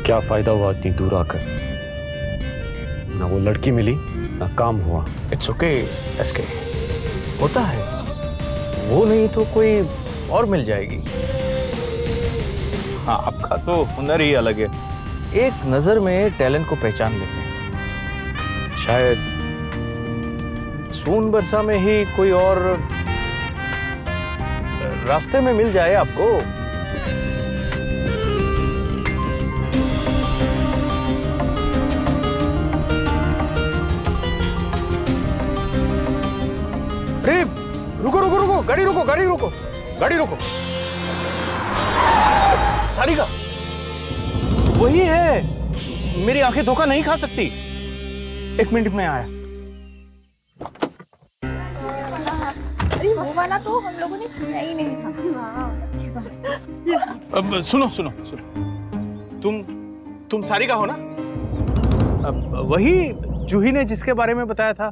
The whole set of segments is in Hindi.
क्या फायदा हुआ इतनी दूर आकर? ना वो लड़की मिली ना काम हुआ। इट्स ओके एसके, होता है। वो नहीं तो कोई और मिल जाएगी। हाँ, आपका तो हुनर ही अलग है, एक नजर में टैलेंट को पहचान लेते हैं। शायद सोन बरसा में ही कोई और रास्ते में मिल जाए आपको। अरे रुको रुको रुको, गाड़ी रुको, गाड़ी रुको, गाड़ी रुको। सारिका, वही है। मेरी आंखें धोखा नहीं खा सकती। एक मिनट में आया। अरे वो वाला तो हम लोगों ने सुना ही नहीं था। अब सुनो सुनो सुनो, तुम सारिका हो ना? अब वही जूही ने जिसके बारे में बताया था,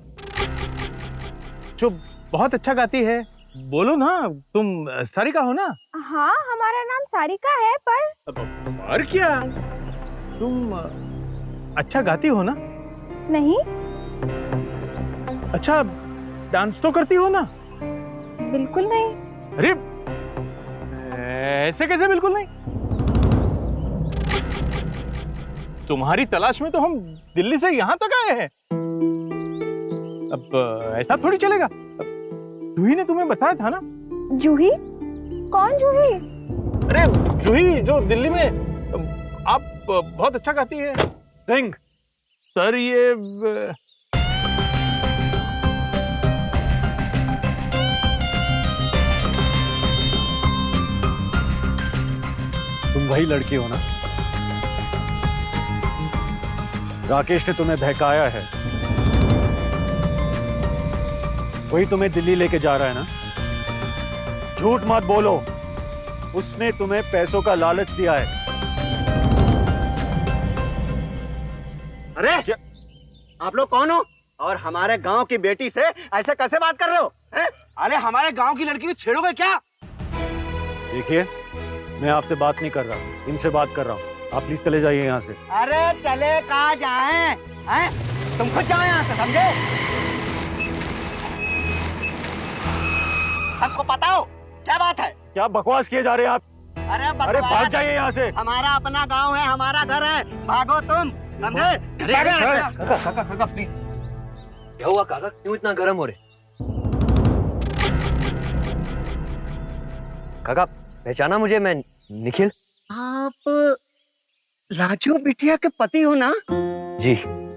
जो बहुत अच्छा गाती है। बोलो ना, तुम सारिका हो ना? हाँ, हमारा नाम सारिका है, और क्या तुम अच्छा गाती हो ना? नहीं। अच्छा डांस तो करती हो ना? बिल्कुल नहीं। अरे ऐसे कैसे बिल्कुल नहीं? तुम्हारी तलाश में तो हम दिल्ली से यहाँ तक आए हैं। अब ऐसा थोड़ी चलेगा। जूही ने तुम्हें बताया था ना? जूही? कौन जूही? अरे जूही जो दिल्ली में आप बहुत अच्छा गाती है। सिंह सर, ये तुम वही लड़की हो ना? राकेश ने तुम्हें बहकाया है, वही तुम्हें दिल्ली लेके जा रहा है ना? झूठ मत बोलो, उसने तुम्हें पैसों का लालच दिया है। अरे आप लोग कौन हो और हमारे गांव की बेटी से ऐसे कैसे बात कर रहे हो? अरे हमारे गांव की लड़की को छेड़ोगे क्या? देखिए, मैं आपसे बात नहीं कर रहा, इनसे बात कर रहा हूँ। आप प्लीज चले जाइए यहाँ से। अरे चले कहाँ जाएं? तुम खुद जाओ यहाँ से, समझे? सबको पता हो क्या बात है? क्या बकवास किए जा रहे हैं आप? अरे भाग जाइए यहाँ से। हमारा अपना गांव है, हमारा घर है, भागो तुम, समझे? काका प्लीज। क्या हुआ काका, क्यों इतना गर्म हो रहे? काका पहचाना मुझे? मैं निखिल। आप राजू बिटिया के पति हो ना? जी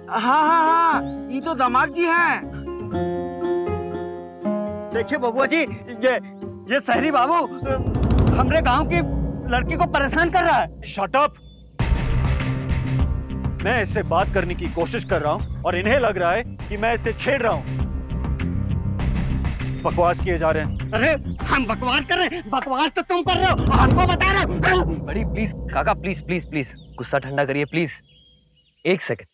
हाँ हाँ हाँ, ये तो दामाद जी हैं। देखिए बबुआ जी, ये शहरी बाबू हमरे गांव की लड़की को परेशान कर रहा है। Shut up! मैं इससे बात करने की कोशिश कर रहा हूँ और इन्हें लग रहा है कि मैं इसे छेड़ रहा हूँ। बकवास किए जा रहे हैं। अरे हम बकवास कर रहे हैं? बकवास तो तुम कर रहे हो, हमको बता रहे हो। बड़ी प्लीज काका, प्लीज प्लीज प्लीज गुस्सा ठंडा करिए प्लीज। एक सेकंड।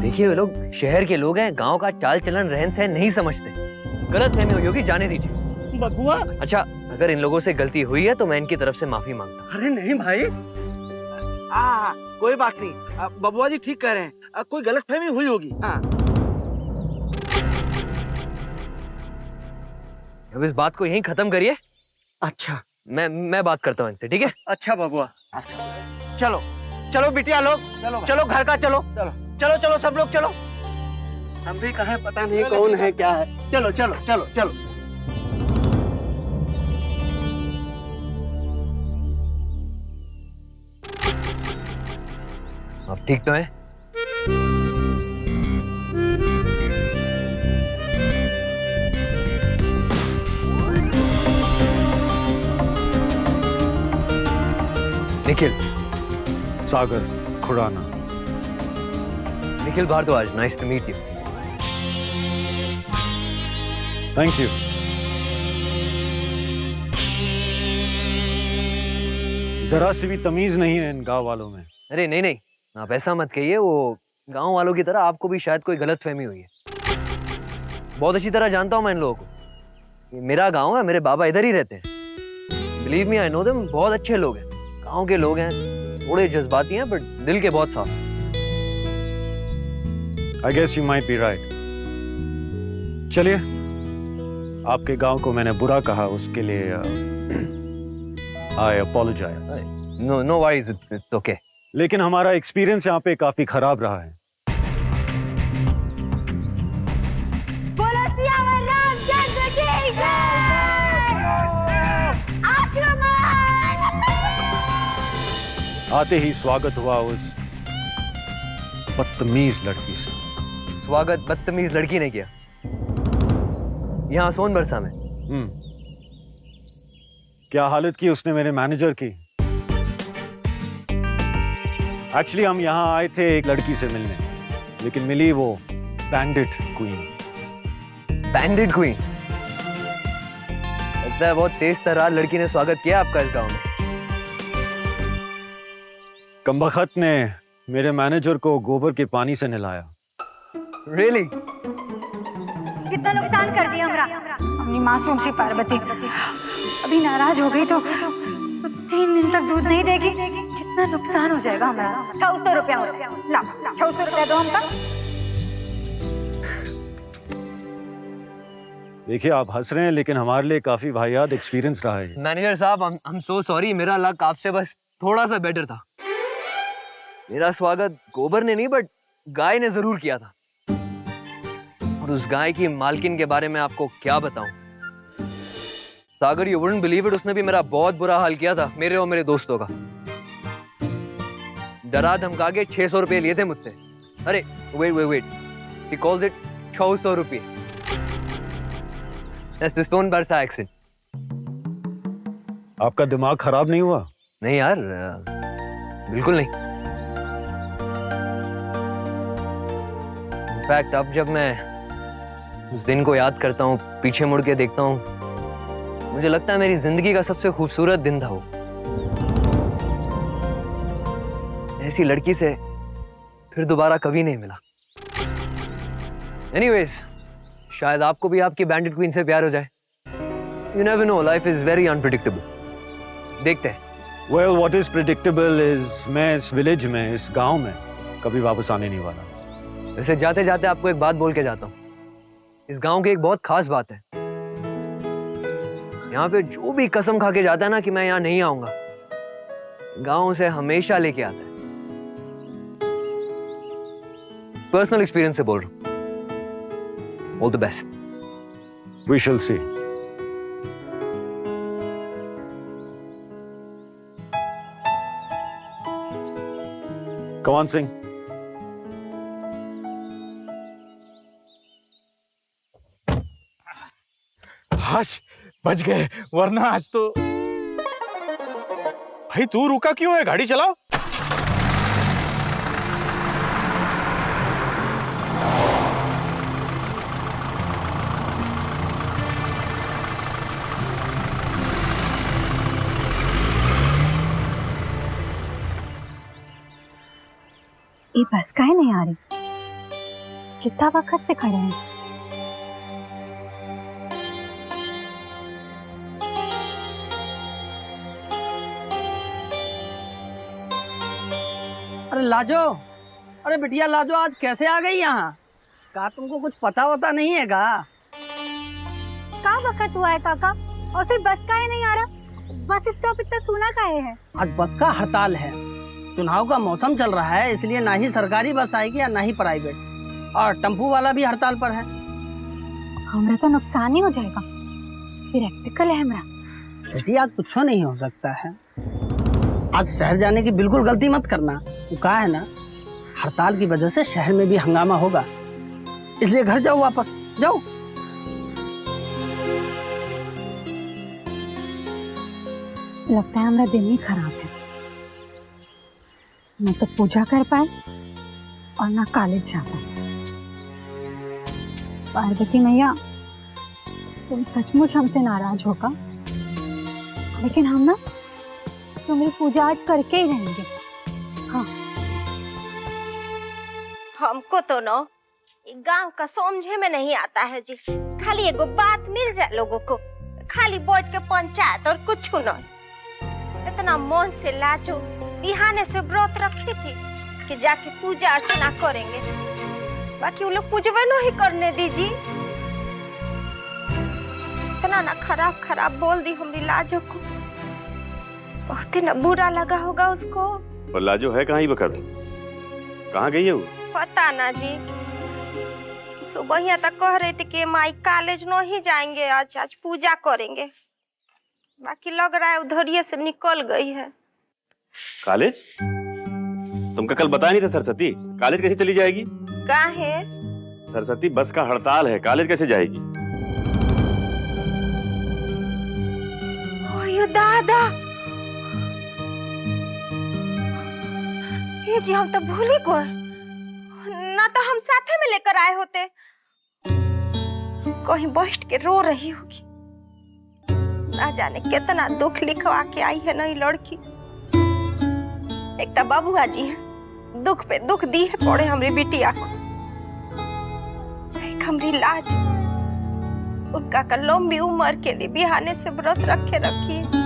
देखिए वो लोग शहर के लोग हैं, गांव का चाल चलन रहन सहन नहीं समझते। गलत फहमी हुई होगी, जाने दीजिए। बबुआ, अच्छा अगर इन लोगों से गलती हुई है तो मैं इनकी तरफ से माफी मांगता हूँ। अरे नहीं भाई। कोई बात नहीं, बबुआ जी ठीक कह रहे हैं, कोई गलतफहमी हुई होगी। अब इस बात को यहीं खत्म करिए। अच्छा मैं बात करता हूँ इनसे, ठीक है? अच्छा बबुआ, चलो चलो बिटिया लोग, चलो घर का, चलो चलो चलो चलो सब लोग चलो। हम भी कहें पता नहीं कौन है क्या है। चलो चलो चलो चलो। आप ठीक तो हैं? Nikhil. Sagar Khurana. Nikhil Bhardwaj, nice to meet you. Thank you. जरा सी भी तमीज नहीं है इन गांव वालों में। अरे नहीं नहीं, आप ऐसा मत कहिए। वो गांव वालों की तरह आपको भी शायद कोई गलतफहमी हुई है। बहुत अच्छी तरह जानता हूं मैं इन लोगों को। ये मेरा गांव है, मेरे बाबा इधर ही रहते हैं। Believe me, I know them, बहुत अच्छे लोग हैं, गांव के लोग हैं, थोड़े जज्बाती हैं बट दिल के बहुत साफ। I guess you might be right. चलिए, आपके गांव को मैंने बुरा कहा, उसके लिए I apologise. No no worries, it's okay. लेकिन हमारा एक्सपीरियंस यहाँ पे काफी खराब रहा है। बोलो सियावर रामचंद्र की जय। आक्रमण! आते ही स्वागत हुआ उस बदतमीज लड़की से। स्वागत बदतमीज लड़की ने किया यहाँ सोनबरसा में। क्या हालत की उसने मेरे मैनेजर की। एक्चुअली हम यहाँ आए थे एक लड़की से मिलने, लेकिन मिली वो बैंडिट क्वीन। Bandit queen? लगता है बहुत तेज तर्रार लड़की ने स्वागत किया आपका इस गांव में। कमबख्त ने मेरे मैनेजर को गोबर के पानी से नहलाया। Really? कितना नुकसान कर दिया हमरा अपनी मासूम सी पार्वती। अभी नाराज हो गई तो 3 दिन तक दूध नहीं देगी। कितना नुकसान हो जाएगा हमारा। 600 रुपया हो गया। ला 600 रुपया दो हमका। देखिए, आप हंस रहे हैं, लेकिन हमारे लिए काफी वाहियात एक्सपीरियंस रहा है। मैनेजर साहब, I'm so sorry, मेरा लक आपसे बस थोड़ा सा बेटर था। मेरा स्वागत गोबर ने नहीं बट गाय ने जरूर किया था। और उस गाय की मालकिन के बारे में आपको क्या बताऊं। सागर, यू वुडंट बिलीव इट, उसने भी मेरा बहुत बुरा हाल किया था, मेरे और मेरे दोस्तों का। डरा धमका के 600 रुपए लिए थे मुझसे। अरे वेट, he calls it 600 रुपए। That's the Sonbarsa accent. आपका दिमाग खराब नहीं हुआ? नहीं यार, बिल्कुल नहीं। इनफैक्ट अब जब मैं उस दिन को याद करता हूँ, पीछे मुड़ के देखता हूँ, मुझे लगता है मेरी जिंदगी का सबसे खूबसूरत दिन था वो। ऐसी लड़की से फिर दोबारा कभी नहीं मिला। एनीवेज, शायद आपको भी आपकी बैंडिट क्वीन से प्यार हो जाए। You never know, life is very unpredictable. देखते हैं। Well, what is predictable is मैं इस विलेज में, इस गांव में कभी वापस आने नहीं वाला। वैसे जाते जाते आपको एक बात बोल के जाता हूँ। इस गांव की एक बहुत खास बात है, यहाँ पे जो भी कसम खा के जाता है ना कि मैं यहाँ नहीं आऊंगा, गांव से हमेशा लेके आता है। पर्सनल एक्सपीरियंस से बोल रहा हूँ। All the best. We shall see. Come on, Singh. हाश, बच गए, वरना आज तो। भाई तू रुका क्यों है? गाड़ी चलाओ। ये बस काहे नहीं आ रही? कितना वक्त से खड़े हैं। अरे लाजो, अरे बिटिया लाजो, आज कैसे आ गई यहाँ? का तुमको कुछ पता वता नहीं है का? का वक्त हुआ है काका? और फिर बस काहे नहीं आ रहा? बस स्टॉप इतना सूना काहे है? आज बस का हड़ताल है। चुनाव का मौसम चल रहा है, इसलिए ना ही सरकारी बस आएगी और ना ही प्राइवेट। और टेम्पू वाला भी हड़ताल पर है। हमरा तो नुकसान ही हो जाएगा। प्रैक्टिकल है हमरा। बेटी आज कुछ नहीं हो सकता है। आज शहर जाने की बिल्कुल गलती मत करना। वो कहा है ना, हड़ताल की वजह से शहर में भी हंगामा होगा, इसलिए घर जाओ, वापस जाओ। लगता है हमारा दिन ही खराब है। न तो पूजा कर पाए और ना कॉलेज जा पाए। पार्वती मैया, तुम सचमुच हमसे नाराज होगा, लेकिन हम ना तुम्हारी पूजा आज करके ही रहेंगे। हाँ। हमको तो न गांव का समझे में नहीं आता है जी। खाली एगो बात मिल जाए लोगों को, खाली बैठ के पंचायत और कुछ नहीं। इतना मन से लाजो बिहाने से व्रत रखी थी कि जाके पूजा अर्चना करेंगे, बाकी वो लोग पूजवे नहीं करने दीजिए। इतना ना खराब खराब बोल दी हमारी लाजो को, बहुत ही ना बुरा लगा होगा उसको। और लाजो है कहाँ ही बखत, कहाँ गई है वो? पता ना जी, सुबह ही तक कह रहे थे कि माई कॉलेज नहीं जाएंगे, आज पूजा करेंगे, बाकी लग रहा है उधर से निकल गई है। कॉलेज? तुमको कल बताया नहीं था सरस्वती, कॉलेज कैसे चली जाएगी? कहाँ है? सरस्वती बस का हड़ताल है, कॉलेज कैसे जाएगी? ओयो दादा, ये जी हम तो भूल ही गए, ना तो हम साथे में लेकर आए होते। कहीं बैठ के रो रही होगी, ना जाने कितना दुख लिखवा के आई है नई लड़की। एक तो बाबूआ जी है, दुख पे दुख दी है पड़े हमारी बिटिया को। एक हमारी लाज, उनका का लंबी उम्र के लिए बिहाने से व्रत रखे रखी है।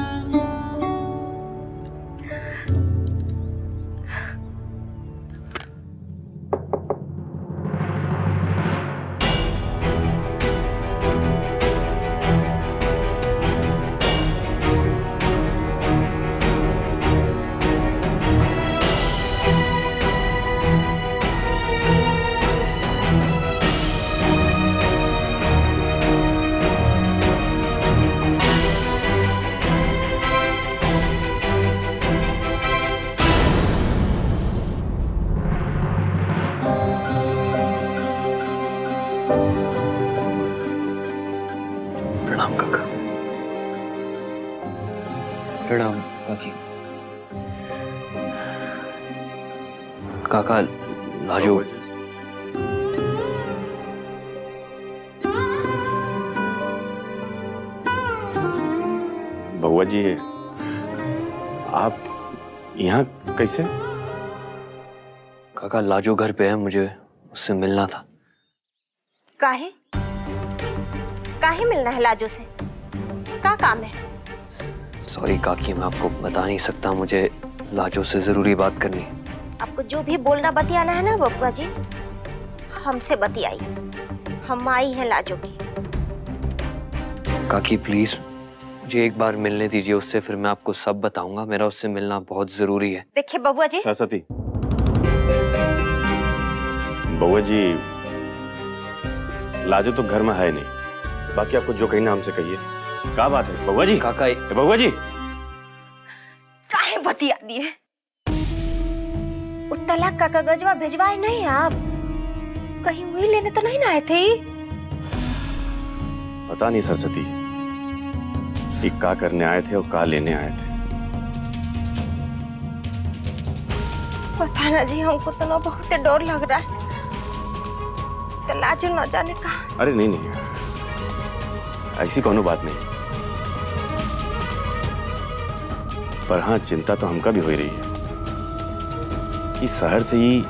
प्रणाम काका। प्रणाम काकी। काका लाजो बउआ जी, आप यहाँ कैसे? काका लाजो घर पे है, मुझे उससे मिलना था। काहे काहे मिलना है लाजो से? क्या काम है? सॉरी काकी, मैं आपको बता नहीं सकता, मुझे लाजो से जरूरी बात करनी है। आपको जो भी बोलना बतियाना है ना बबुआ जी, हमसे बतियाइए, हम आई हैं लाजो की। काकी प्लीज मुझे एक बार मिलने दीजिए उससे, फिर मैं आपको सब बताऊंगा। मेरा उससे मिलना बहुत जरूरी है। देखिए बबुआ जी, सरस्वती, बउआ जी लाजो तो घर में है नहीं, बाकी आपको जो कहना हमसे कहिए। क्या बात है बउआ जी? काका बउआ जी काहे बतिया दिए? तलाक का कागजवा भिजवाए नहीं आप? कहीं वही लेने तो नहीं ना आए थे? पता नहीं सरस्वती, ये क्या करने आए थे और क्या लेने आए थे। पता ना जी, हमको तो ना बहुत डर लग रहा है, तो लाजो न जाने कहा। अरे नहीं नहीं, ऐसी कोनो बात नहीं, पर हाँ चिंता तो हमका भी हो रही है कि शहर से ही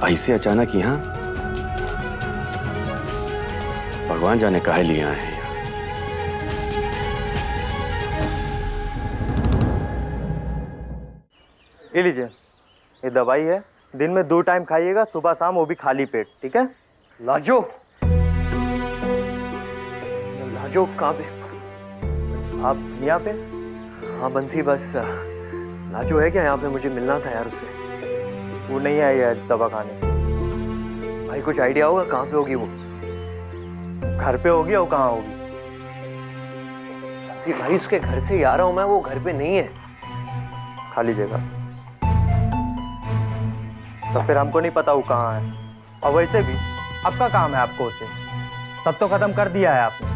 ऐसे अचानक यहाँ भगवान जाने काहे लिए आए हैं। ये लीजिए, ये दवाई है, दिन में 2 टाइम खाइएगा, सुबह शाम, वो भी खाली पेट, ठीक है? लाजो, लाजो कहाँ पे? आप यहाँ पे? हाँ बंसी, बस लाजो है क्या यहाँ पे? मुझे मिलना था यार उससे। वो नहीं आई है दवा खाने। भाई कुछ आइडिया होगा कहाँ पे होगी वो? घर पे होगी, और कहाँ होगी? जी भाई उसके घर से ही आ रहा हूँ मैं, वो घर पे नहीं है। खाली जगह, तो फिर हमको नहीं पता वो कहाँ है। और वैसे भी आपका काम है आपको उसे, सब तो खत्म कर दिया है आपने,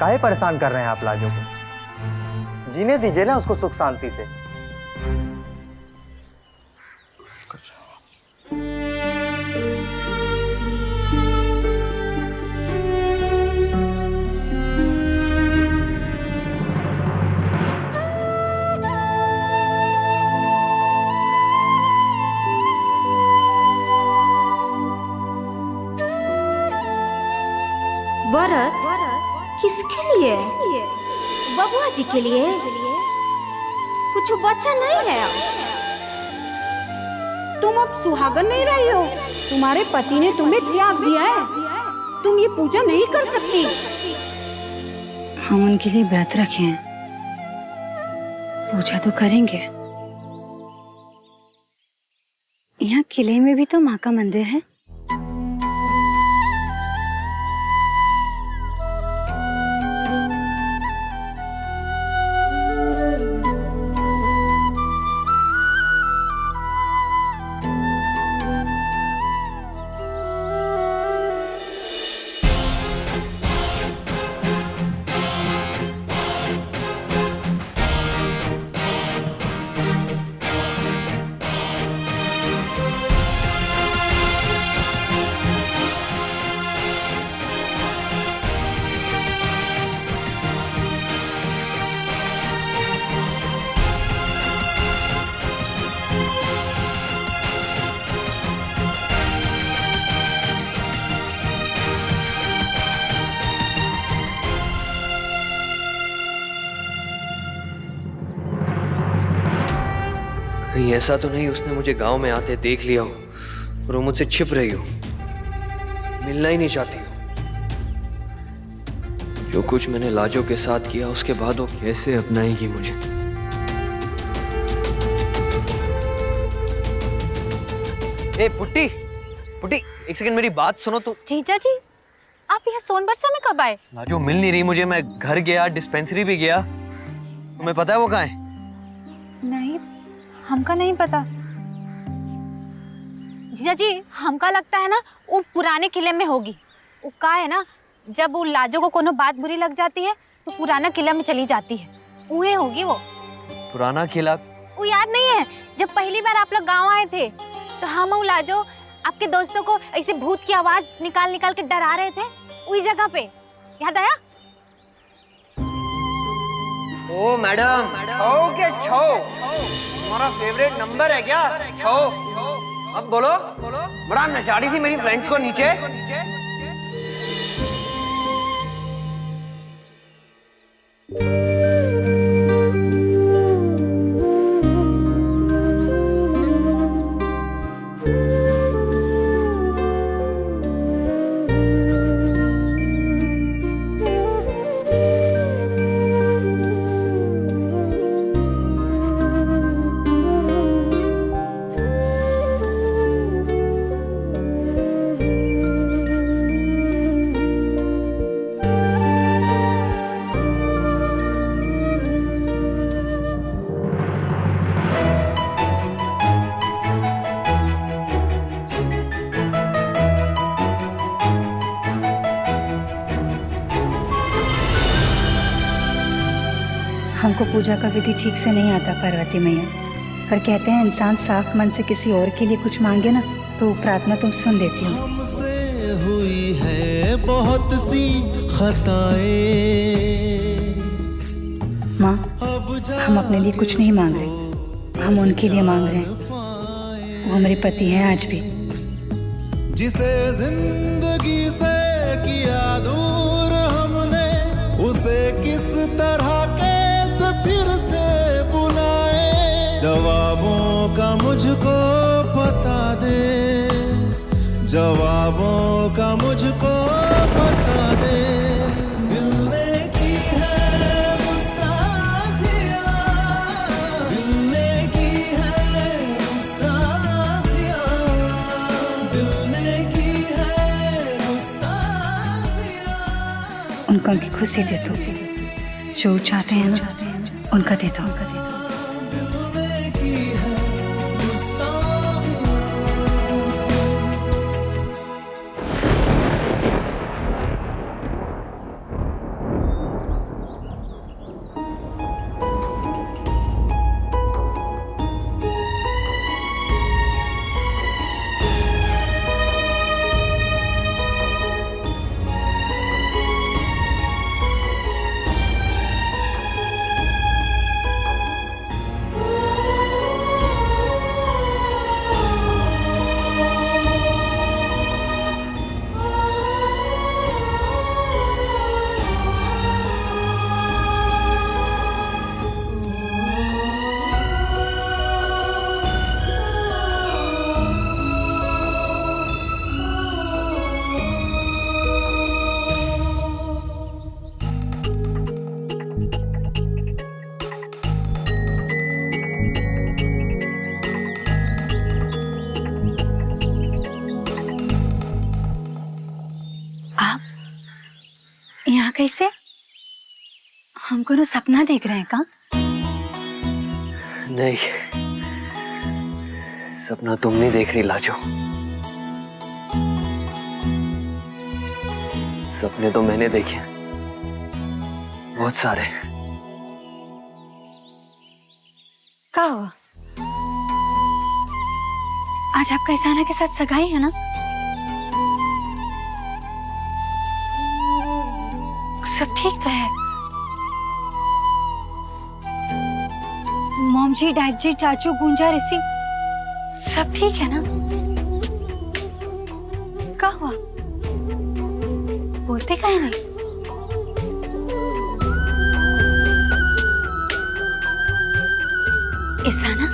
काहे परेशान कर रहे हैं आप लाजो को? जीने दीजिए ना उसको सुख शांति से। व्रत किसके लिए? बबुआ जी के लिए? कुछ बचा नहीं है अब। तुम अब सुहागन नहीं रही हो, तुम्हारे पति ने तुम्हें त्याग दिया है, तुम ये पूजा नहीं कर सकती। हम उनके लिए व्रत रखे हैं, पूजा तो करेंगे। यहाँ किले में भी तो माँ का मंदिर है। कहीं ऐसा तो नहीं उसने मुझे गांव में आते देख लिया हो और वो मुझसे छिप रही हो, मिलना ही नहीं चाहती हो। जो कुछ मैंने लाजो के साथ किया उसके बाद वो कैसे अपनाएगी मुझे। ए पुट्टी, पुट्टी एक सेकंड मेरी बात सुनो तो। जीजा जी, आप यहाँ सोनबरसा में कब आए? लाजो मिल नहीं रही मुझे, मैं घर गया, डिस्पेंसरी भी गया, तुम्हें पता है वो कहाँ है? नहीं, हमका नहीं पता। जीजा जी, हमका लगता है ना वो पुराने किले में होगी। वो का है ना, जब वो लाजो को कोनो बात बुरी लग जाती है तो पुराना किला में चली जाती है, वहीं होगी वो। पुराना किला? वो याद नहीं है जब पहली बार आप लोग गांव आए थे तो हम और लाजो आपके दोस्तों को ऐसे भूत की आवाज निकाल निकाल के डरा रहे थे, उस जगह पे, याद आया? ओ मैडम, छो के छो तुम्हारा फेवरेट नंबर है क्या? छो अब बोलो, बड़ा नचाड़ी थी मेरी फ्रेंड्स को नीचे। हमको पूजा का विधि ठीक से नहीं आता पार्वती मैया, पर कहते हैं इंसान साफ मन से किसी और के लिए कुछ मांगे ना तो प्रार्थना तुम सुन लेती हो। हमसे हुई है बहुत सी खताएं माँ, हम अपने लिए कुछ नहीं मांग रहे, हम उनके लिए मांग रहे हैं। वो हमारे पति हैं आज भी। जिसे जिंदगी से किया दूर हमने, उसे किस तरह के फिर से बुलाए। जवाबों का मुझको पता दे, जवाबों का मुझको पता दे। दिल में की है गुस्ताखियां, दिल में की है गुस्ताखियां, दिल में की है गुस्ताखियां। उनको उनकी खुशी दे दो, जो चाहते हैं ना उनका दे दो। कैसे? हमको ना सपना देख रहे हैं का? नहीं, सपना तुम नहीं देख रही लाजो। सपने तो मैंने देखे, बहुत सारे। क्या हुआ? आज आपका ईशाना के साथ सगाई है ना? सब ठीक तो है? मॉम जी, डैड जी, चाचू, गुंजा, ऋषि सब ठीक है ना? क्या हुआ? बोलते काहे नहीं? ईशाना,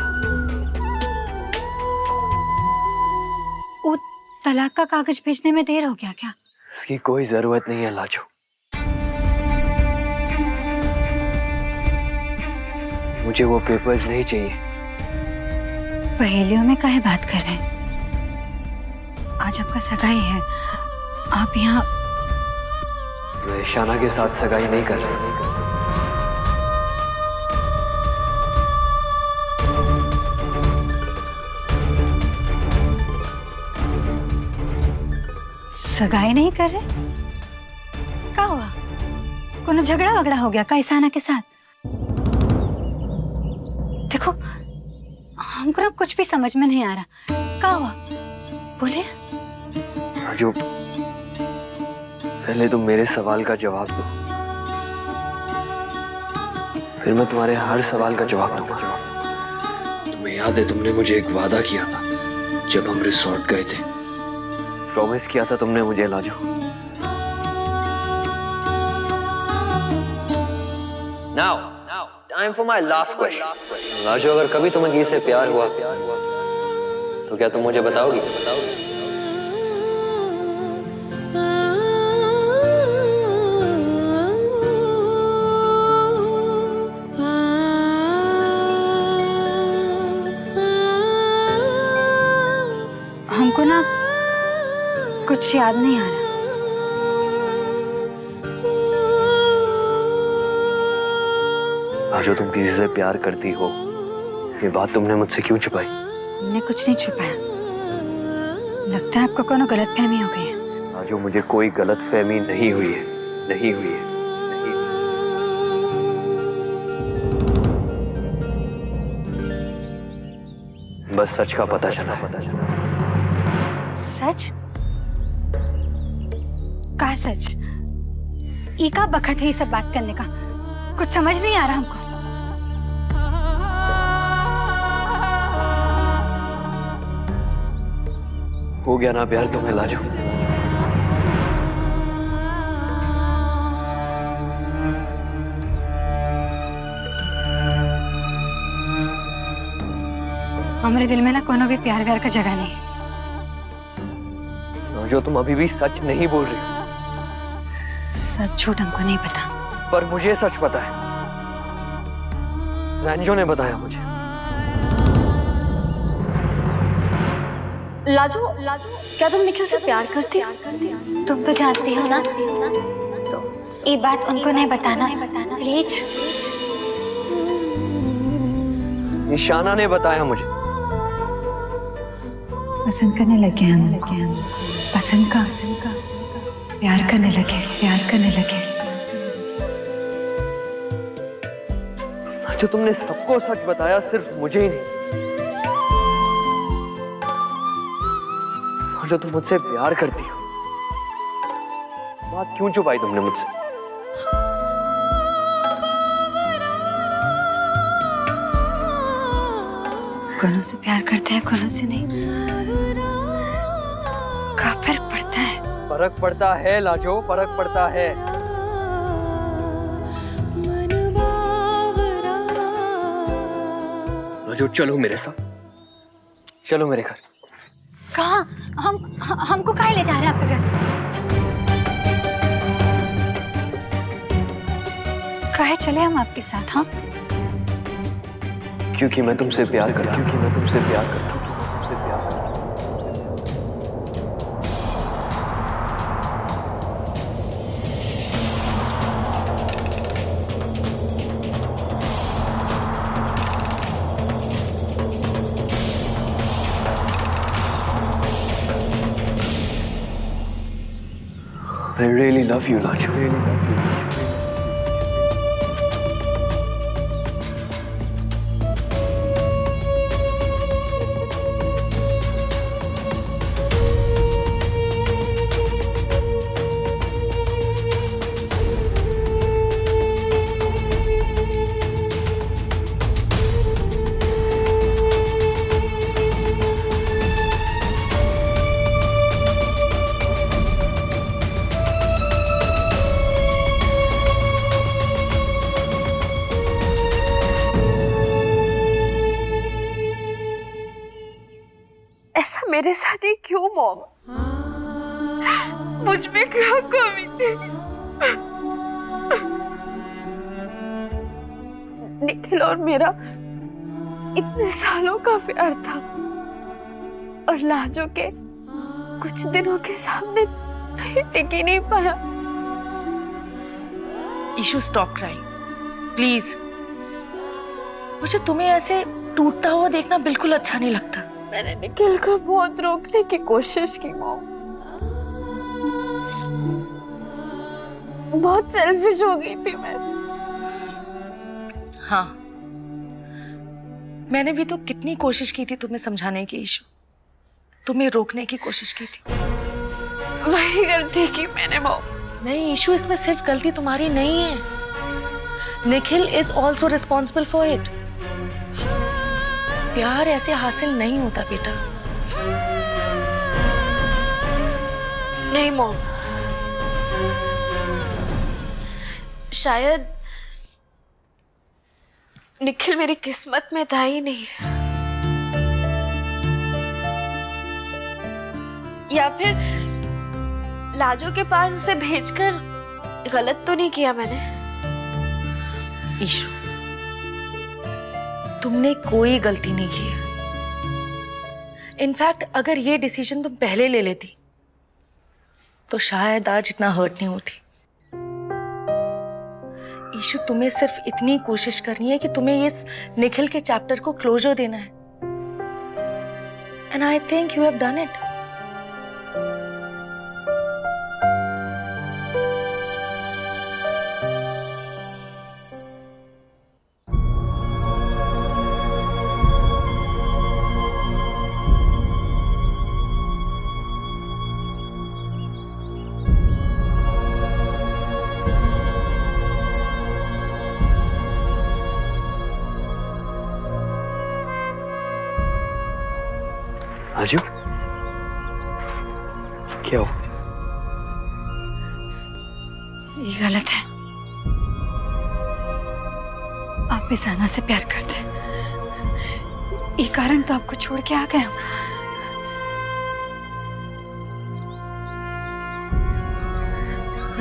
वो तलाक का कागज भेजने में देर हो गया क्या? इसकी कोई जरूरत नहीं है लाजो। मुझे वो पेपर्स नहीं चाहिए। पहेलियों में काहे बात कर रहे हैं? आज आपका सगाई है, आप यहाँ। मैं ईशाना के साथ सगाई नहीं कर रहा। सगाई नहीं कर रहे? क्या हुआ? कोनो झगड़ा वगड़ा हो गया का ईशाना के साथ? देखो, हमको ना कुछ भी समझ में नहीं आ रहा। क्या हुआ? बोले। जो पहले तुम मेरे सवाल का जवाब दो, फिर मैं तुम्हारे हर सवाल का जवाब दूंगा। तुम्हें याद है तुमने मुझे एक वादा किया था जब हम रिसोर्ट गए थे? प्रॉमिस किया था तुमने मुझे Lajo. Now, time for my last question. Lajo, अगर कभी तुम्हें किसी से प्यार हुआ तो क्या तुम मुझे बताओगी? हमको ना कुछ याद नहीं आ रहा। लाजो, तुम किसी से प्यार करती हो, ये बात तुमने मुझसे क्यों छुपाई? हमने कुछ नहीं छुपाया। लगता है आपको कोनो गलतफहमी हो गई है। लाजो, मुझे कोई गलतफहमी नहीं हुई है, नहीं हुई है, नहीं। बस सच का पता चला। सच? का सच? ई का बखत है ये सब बात करने का? कुछ समझ नहीं आ रहा हमको। हो गया ना प्यार तुम्हें लाजो? हमारे दिल में ना कोनो भी प्यार व्यार का जगह नहीं है। जो तुम अभी भी सच नहीं बोल रही हो। सच झूठ हमको नहीं पता, पर मुझे सच पता है। रंजो ने बताया मुझे। लाजो, क्या तुम निखिल से प्यार करती हो? तुम तो जानती हो ना, तो ये बात उनको नहीं बताना प्लीज। ईशाना ने बताया मुझे। पसंद करने लगे हम उनको, पसंद का प्यार करने लगे। जो तुमने सबको सच बताया, सिर्फ मुझे ही नहीं। और जो तुम मुझसे प्यार करती हो, बात क्यों छुपाई तुमने मुझसे? कोनो से प्यार करते हैं, कोनो से नहीं। क्या फर्क पड़ता है? फर्क पड़ता है लाजो, फर्क पड़ता है। लाजो, चलो मेरे साथ, चलो मेरे घर। कहाँ? हमको काहे ले जा रहे हैं आपके घर? काहे चले हम आपके साथ? हाँ, क्योंकि मैं तुमसे प्यार करता हूँ। I really love you, Raju. Really love you. ऐसा मेरे साथ ही क्यों मॉम? मुझ में क्या कमी थी? निखिल और मेरा इतने सालों का प्यार था और लाजो के कुछ दिनों के सामने तो ये टिक ही नहीं पाया। ईशू स्टॉप क्राइंग प्लीज। मुझे तुम्हें ऐसे टूटता हुआ देखना बिल्कुल अच्छा नहीं लगता। मैंने निखिल को बहुत रोकने की कोशिश की मॉम, बहुत सेल्फिश हो गई थी मैं। हाँ, मैंने भी तो कितनी कोशिश की थी तुम्हें समझाने की ईशू, तुम्हें रोकने की कोशिश की थी। वही गलती की मैंने मॉम। नहीं ईशू, इसमें सिर्फ गलती तुम्हारी नहीं है, Nikhil is also responsible for it. प्यार ऐसे हासिल नहीं होता बेटा। नहीं मॉम, शायद निखिल मेरी किस्मत में था ही नहीं, या फिर लाजो के पास उसे भेजकर गलत तो नहीं किया मैंने। ईशू, तुमने कोई गलती नहीं की है। इनफैक्ट अगर ये डिसीजन तुम पहले ले लेती तो शायद आज इतना हर्ट नहीं होती। ईशू, तुम्हें सिर्फ इतनी कोशिश करनी है कि तुम्हें इस निखिल के चैप्टर को क्लोजर देना है, and I think you have done it. Raju, क्या हो? ये गलत है। आप भी सना से प्यार करते हैं, ये कारण तो आपको छोड़ के आ गए हम।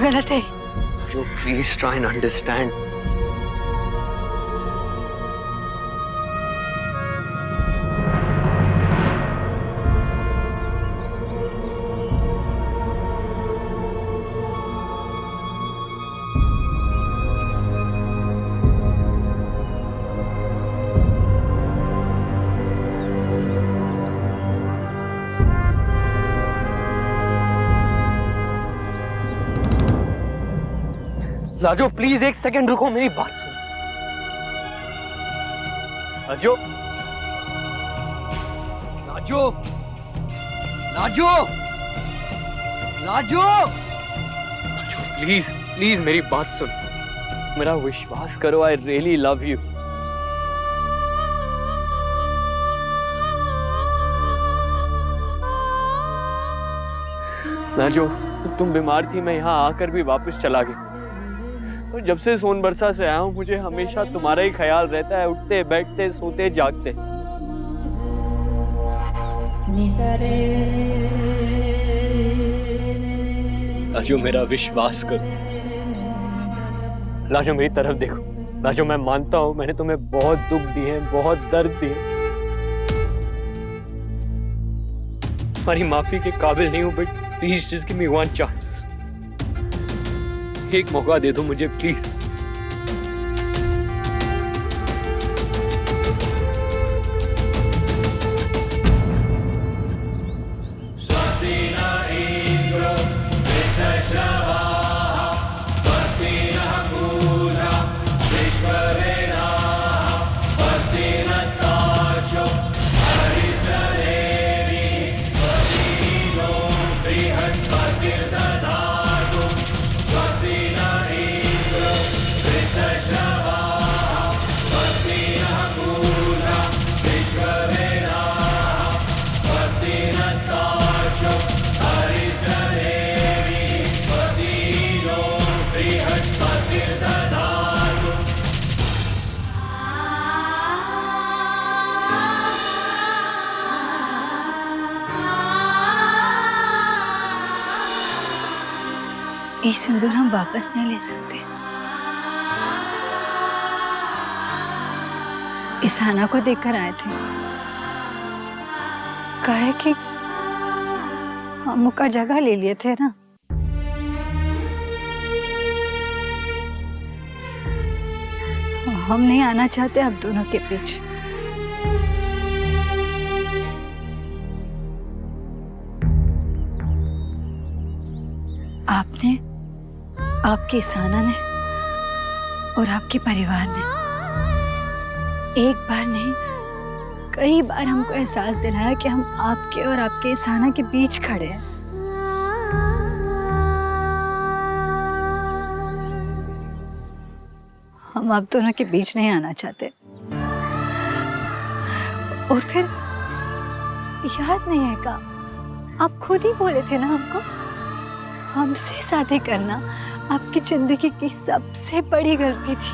गलत है। जो please try and understand. Raju please एक सेकंड रुको, मेरी बात सुन। राजू, राजू, राजू, राजू, प्लीज प्लीज मेरी बात सुन, मेरा विश्वास करो, I really love you. Raju, तुम बीमार थी, मैं यहाँ आकर भी वापस चला गया। और जब से सोनबरसा से आया हूँ मुझे हमेशा तुम्हारा ही ख्याल रहता है, उठते बैठते सोते जागते। राजू मेरा विश्वास करो, राजू मेरी तरफ देखो। राजू मैं मानता हूँ मैंने तुम्हें बहुत दुख दिए हैं, बहुत दर्द दिए, तुम्हारी माफी के काबिल नहीं हूँ, but please just give me one chance, एक मौका दे दो मुझे प्लीज। स्वस्ति न इंद्रो वृद्धश्रवा ये सिंदूर हम वापस नहीं ले सकते। इसाना को देकर आए थे, कहे कि हम का जगह ले लिए थे ना। हम नहीं आना चाहते आप दोनों के बीच। आपने, आपकी इसाना ने और आपके परिवार ने एक बार नहीं कई बार हमको एहसास दिलाया कि हम आपके और आपके इसाना के बीच खड़े हैं। हम आप दोनों के बीच नहीं आना चाहते। और फिर याद नहीं है का, आप खुद ही बोले थे ना हमको, हमसे शादी करना आपकी जिंदगी की सबसे बड़ी गलती थी।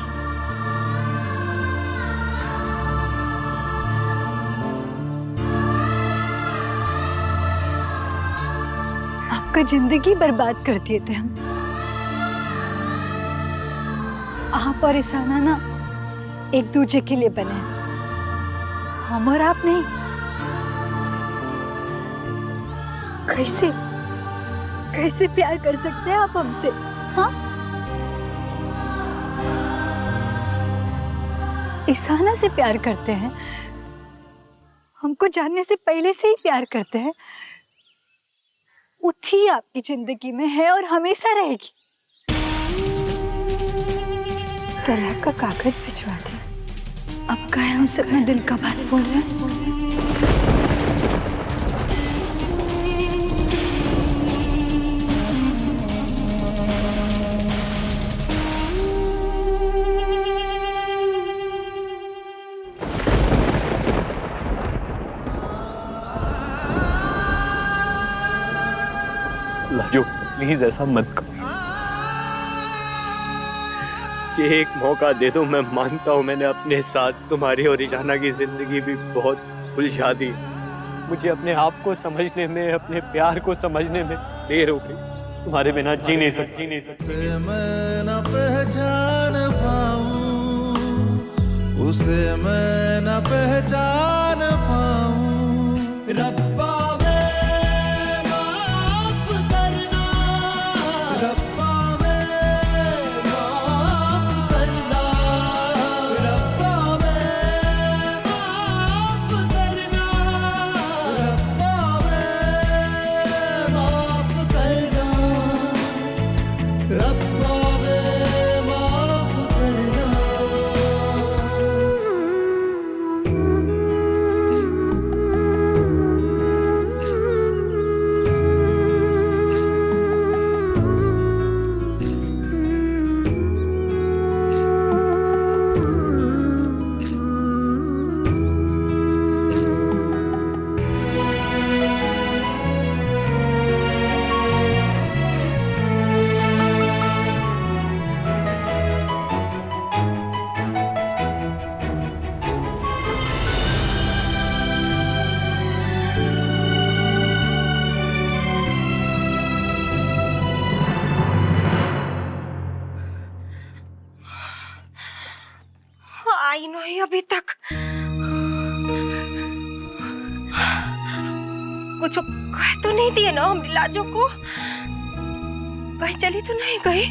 आपका जिंदगी बर्बाद कर दिए थे हम। आप और इसाना ना एक दूसरे के लिए बने, हम और आप नहीं। कैसे कैसे प्यार कर सकते हैं आप हमसे? हाँ, इसाना से प्यार करते हैं, हमको जानने से पहले से ही प्यार करते हैं। उठी आपकी जिंदगी में है और हमेशा रहेगी। तलाक का कागज भिजवा दे। अब क्या है, हमसे अपने दिल का बात बोल रहे हैं। लाजो प्लीज ऐसा मत करो। ये एक मौका दे दो। मैं मानता हूँ मैंने अपने साथ तुम्हारी और इजाना की जिंदगी भी बहुत उलझा दी। मुझे अपने आप को समझने में, अपने प्यार को समझने में देर हो गई। तुम्हारे बिना जी नहीं सकती। मैं न पहचान पाऊं, उसे मैं न पहचान पाऊं। रब्बा आई नहीं अभी तक। कुछ कह तो नहीं दिए ना हम लाजो को? कहीं चली तो नहीं गई?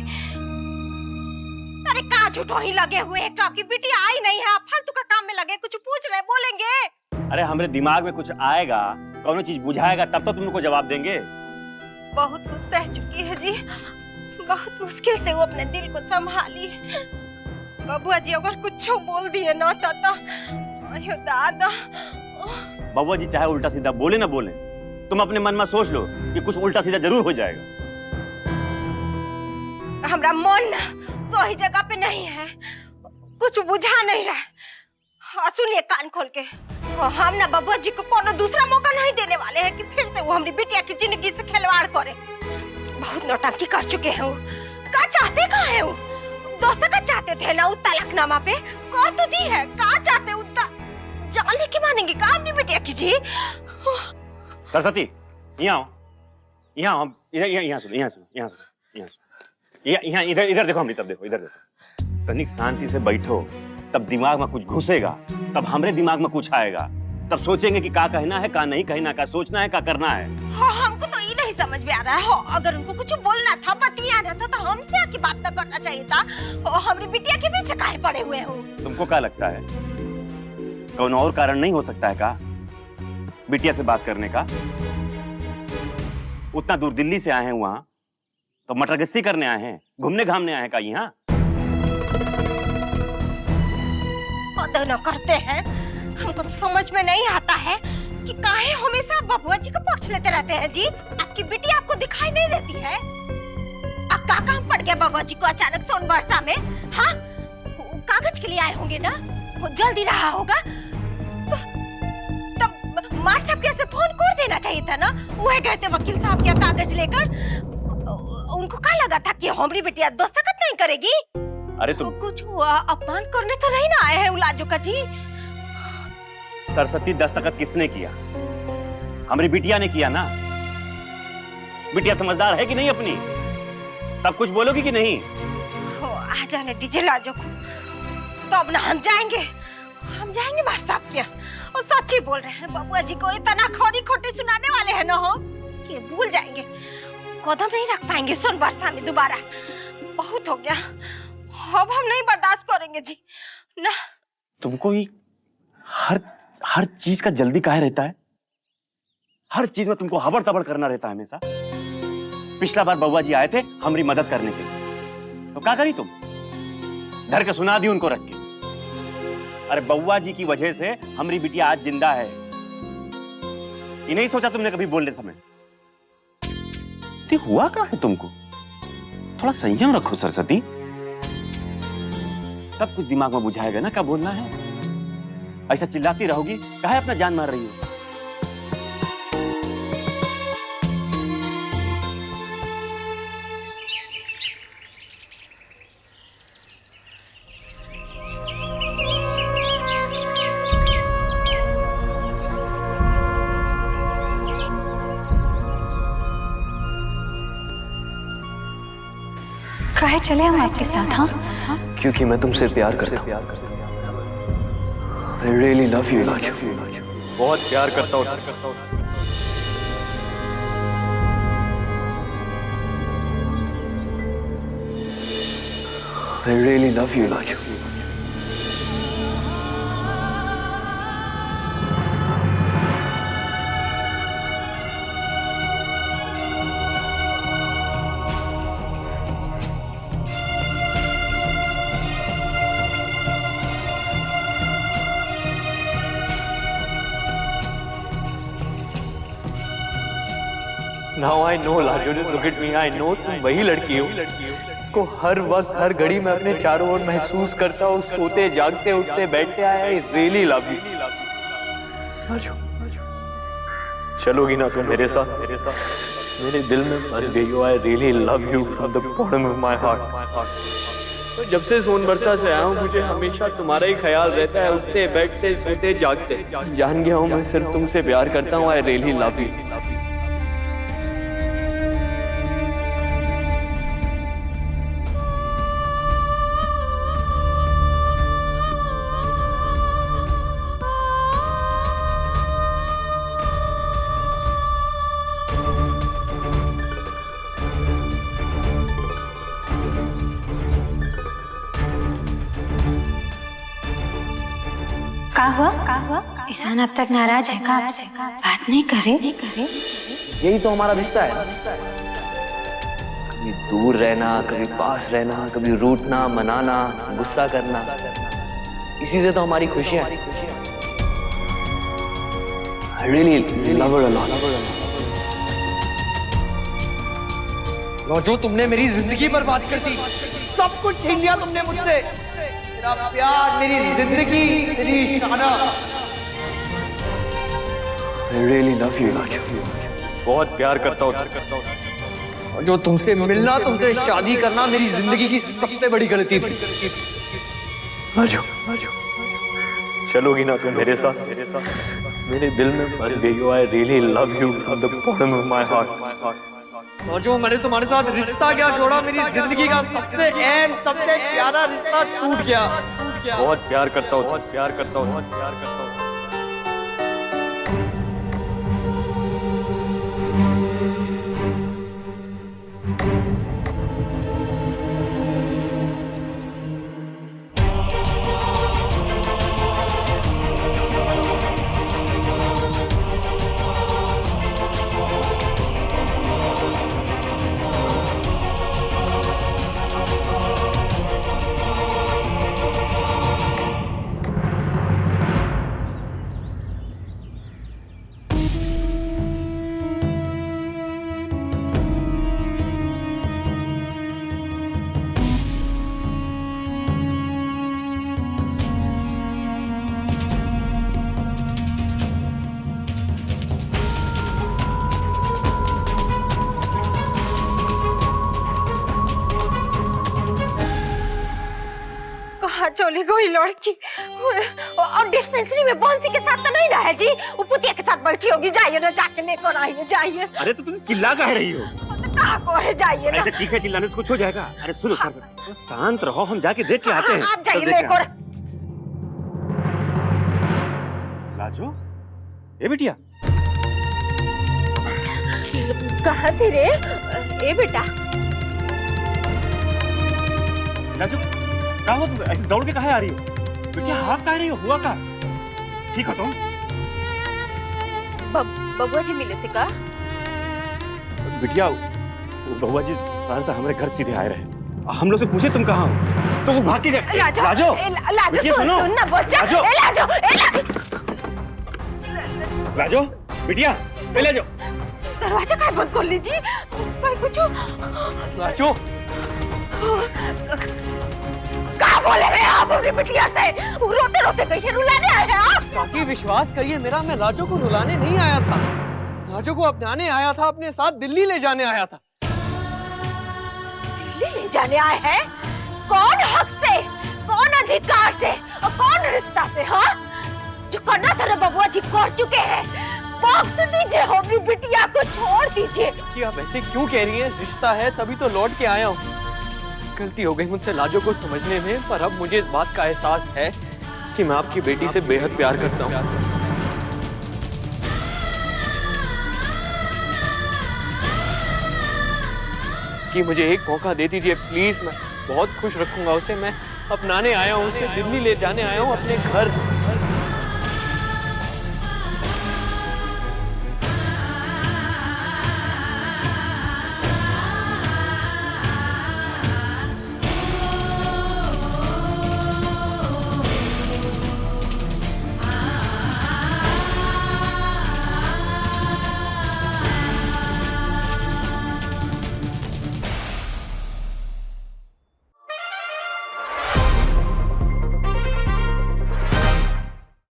अरे कहाँ झूठो ही लगे हुए हैं। तो आपकी बेटी आई नहीं है, आप फालतू का काम में लगे। कुछ पूछ रहे, बोलेंगे। अरे हमारे दिमाग में कुछ आएगा, कौन चीज बुझाएगा, तब तो तुमको जवाब देंगे। बहुत कुछ सह चुकी है जी, बहुत मुश्किल से वो अपने दिल को संभाली। बबुआ जी अगर कुछ बोल दिए ना ताता, अयो दादा। बबुआ जी चाहे उल्टा सीधा बोले ना बोले, तुम अपने मन में सोच लो कि कुछ उल्टा सीधा जरूर हो जाएगा। हमारा मन सही जगह पे नहीं है, कुछ बुझा नहीं रहा। सुनिए कान खोल के, हम ना बबुआ जी को कोनो दूसरा मौका नहीं देने वाले हैं कि फिर से वो हमारी बिटिया की जिंदगी से खिलवाड़ करे। बहुत नौटंकी कर चुके हैं वो। क्या चाहते कहाँ है वो? दोस्तों का चाहते थे ना वो तलाकनामा पे, कर तो दी है। कहाँ चाहते उतना जान लेके मानेंगे का अपनी बिटिया की जी? सरस्वती यहाँ आओ, यहाँ आओ, यहाँ सुनो, यहाँ सुनो, यहाँ सुनो, यहाँ सुनो। यहाँ इधर इधर देखो, अमृत, देखो इधर देखो। तनिक शांति से बैठो, तब दिमाग में कुछ घुसेगा, तब हमरे दिमाग में कुछ आएगा, तब सोचेंगे कि क्या कहना है, क्या नहीं कहना, क्या सोचना है, क्या करना है। हमको तो ये नहीं समझ में आ रहा है। अगर उनको कुछ बोलना था, बतियाना था, तो हमसे आके बात न करना चाहिए था। हमारी बिटिया के पीछे काहे पड़े हुए हो? तुमको क्या लगता है कौन और कारण नहीं हो सकता है का बिटिया से बात करने का? उतना दूर दिल्ली से आए हैं वहां तो मटरगश्ती करने आए हैं, घूमने घामने आए हैं का यहाँ? न करते हैं। हमको तो समझ में नहीं आता है कि काहे हमेशा बबुआ जी का पक्ष लेते रहते हैं जी। आपकी बिटिया आपको दिखाई नहीं देती है? अब क्या काम पड़ गया बबुआ जी को अचानक सोन वर्षा में? हाँ, कागज के लिए आए होंगे ना, वो जल्दी रहा होगा तो तब मार साहब कैसे फोन कर देना चाहिए था ना। वो गए थे वकील साहब के कागज लेकर। उनको क्या लगा था कि हमारी बिटिया दस्तखत नहीं करेगी? अरे तुम कुछ अपमान करने तो नहीं ना आए हैं उलाजो का जी? सरस्वती, दस्तखत किसने किया? हमारी बिटिया ने किया ना। बिटिया समझदार है कि नहीं अपनी? तब कुछ बोलोगी कि नहीं? आ जाने दीजिए लाजो को। तो अब ना हम जाएंगे मार साहब क्या। और सच्ची बोल रहे हैं, बबुआ जी को इतना खोरी खोटी सुनाने वाले हैं ना हो कि भूल जाएंगे, कदम नहीं रख पाएंगे सोन वर्षा में दोबारा। बहुत हो गया, अब हम नहीं बर्दाश्त करेंगे जी ना। तुमको ही हर चीज का जल्दी काहे रहता है? हर चीज में तुमको हबड़ तबड़ करना रहता है हमेशा। पिछला बार बउआ जी आए थे हमारी मदद करने के लिए, तो क्या करी तुम? धर के सुना दी उनको रख के। अरे बउआ जी की वजह से हमारी बिटिया आज जिंदा है। ये नहीं सोचा तुमने कभी बोलने समय? हुआ क्या है तुमको? थोड़ा संयम रखो सरस्वती, सब कुछ दिमाग में बुझाएगा ना क्या बोलना है। ऐसा चिल्लाती रहोगी, काहे अपना जान मार रही हो? काहे चले हम आपके साथ? हाँ, क्योंकि मैं तुमसे प्यार करता हूँ। I really love you, Lajo. बहुत प्यार करता हूँ। I really love you, Lajo. Now I know, Lajo, just look at me. I know तुम वही लड़की हो जिसको हर वक्त हर घड़ी में अपने चारों ओर महसूस करता हूँ, सोते जागते उठते बैठते आया। I really love you. Lajo, चलोगी ना तुम मेरे साथ? मेरे दिल में बस गई हो। I really love you from the bottom of my heart. तो जब से सोन वर्षा से आया हूँ मुझे हमेशा तुम्हारा ही ख्याल रहता है, उठते बैठते सोते जागते। जान गया हूँ मैं सिर्फ तुमसे प्यार करता हूँ। I really love you. का हुआ? ईशान अब तक नाराज है का आपसे? बात नहीं करे? यही तो हमारा रिश्ता है। कभी दूर रहना, कभी पास रहना, कभी रूठना, मनाना, गुस्सा करना, इसी से तो हमारी खुशियां हैं। I really love her a lot. जो तुमने मेरी जिंदगी बर्बाद कर दी, सब कुछ छीन लिया तुमने मुझसे। मेरा प्यार, मेरी जिंदगी, मेरी शाना। I really love you, Lajo. बहुत प्यार करता हूँ। और जो तुमसे मिलना, तुमसे शादी करना मेरी जिंदगी की सबसे बड़ी गलती थी। लाजो, चलोगी ना तुम मेरे साथ? मेरे दिल में बस गई हो। I really love you from the bottom of my heart. और जो मैंने तुम्हारे साथ रिश्ता क्या जोड़ा, मेरी जिंदगी का सबसे अहम सबसे प्यारा रिश्ता टूट गया। बहुत प्यार करता हूँ, बहुत प्यार करता हूँ, बहुत प्यार करता हूँ। कहाँ चली गई लड़की? और डिस्पेंसरी में बंसी के साथ तो नहीं ना है जी? वो पुतिया के साथ बैठी होगी, जाइए ना, जाके लेकर आइए, जाइए। अरे तो तुम चिल्ला कह रही हो? तो कहाँ को है, जाइए ना। ऐसे चीखे चिल्लाने से कुछ हो जाएगा? अरे सुनो शांत रहो, हम जाके देख के आते हैं। आप जाइए लेकर। राजू, ए बिटिया, कहाँ थे रे? ए बेटा, राजू क्या हुआ? तुम ऐसे दौड़ के कहाँ आ रही हो? बिटिया हाथ कहाँ रही हो? हुआ का? ठीक हो तुम? बबुआ जी मिले थे का? बिटिया वो बउआ जी सहरसा हमारे घर सीधे आए रहे, हम लोग से पूछे तुम कहाँ हो, तो वो भाग के गए। लाजो, लाजो, लाजो सुन ना बच्चा। लाजो, लाजो, बिटिया ले जाओ। दरवाजा काहे बंद कर लीजिए? कहीं कुछ लाजो, क्या बोले हैं आप अपनी बिटिया से? रोते रोते कहीं रुलाने आए हैं आप? काकी विश्वास करिए मेरा, मैं लाजो को रुलाने नहीं आया था, लाजो को अपनाने आया था, अपने साथ दिल्ली ले जाने आया था। दिल्ली ले जाने आए हैं? कौन हक से, कौन अधिकार से और कौन रिश्ता से? हाँ, जो करना था ना बबुआ जी कर चुके हैं। बख्श दीजिए अपनी बिटिया को, छोड़ दीजिए। कि आप ऐसे क्यों कह रही हैं? रिश्ता है तभी तो लौट के आया हूँ। गलती हो गई मुझसे लाजो को समझने में, पर अब मुझे इस बात का एहसास है कि मैं आपकी बेटी से बेहद प्यार करता हूँ। कि मुझे एक मौका दे दीजिए प्लीज, मैं बहुत खुश रखूंगा उसे। मैं अपनाने आया हूँ उसे, दिल्ली ले जाने आया हूँ अपने घर।